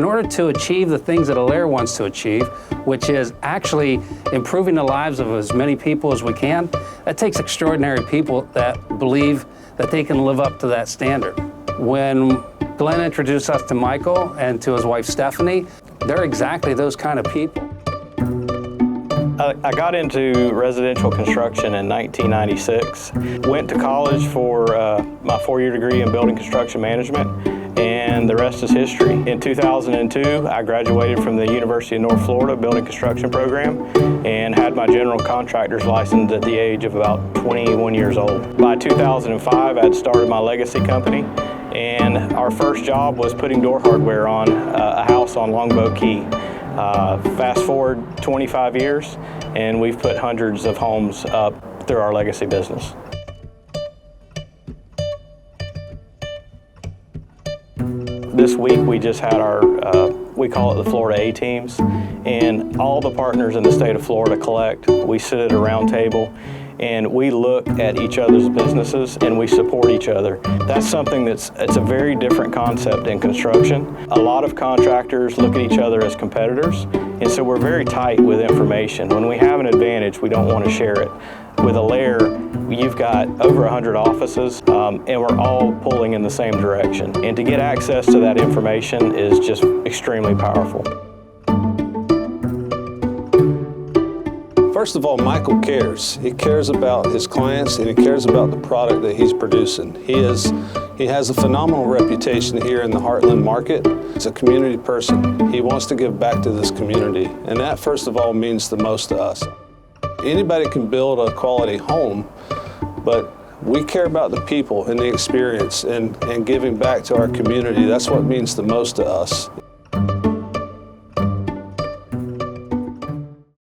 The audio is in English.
In order to achieve the things that Alair wants to achieve, which is actually improving the lives of as many people as we can, that takes extraordinary people that believe that they can live up to that standard. When Glen introduced us to Michael and to his wife Stephanie, they're exactly those kind of people. I got into residential construction in 1996. Went to college for my 4-year degree in building construction management, and the rest is history. In 2002, I graduated from the University of North Florida building construction program and had my general contractor's license at the age of about 21 years old. By 2005, I had started my legacy company, and our first job was putting door hardware on a house on Longboat Key. Fast forward 25 years, and we've put hundreds of homes up through our legacy business. This week we just had our, we call it the Florida A-teams, and all the partners in the state of Florida collect. We sit at a round table and we look at each other's businesses and we support each other. That's something it's a very different concept in construction. A lot of contractors look at each other as competitors, and so we're very tight with information. When we have an advantage, we don't want to share it. With Alair, you've got over 100 offices, and we're all pulling in the same direction. And to get access to that information is just extremely powerful. First of all, Michael cares. He cares about his clients and he cares about the product that he's producing. He has a phenomenal reputation here in the Heartland market. He's a community person. He wants to give back to this community, and that first of all means the most to us. Anybody can build a quality home, but we care about the people and the experience and giving back to our community. That's what means the most to us.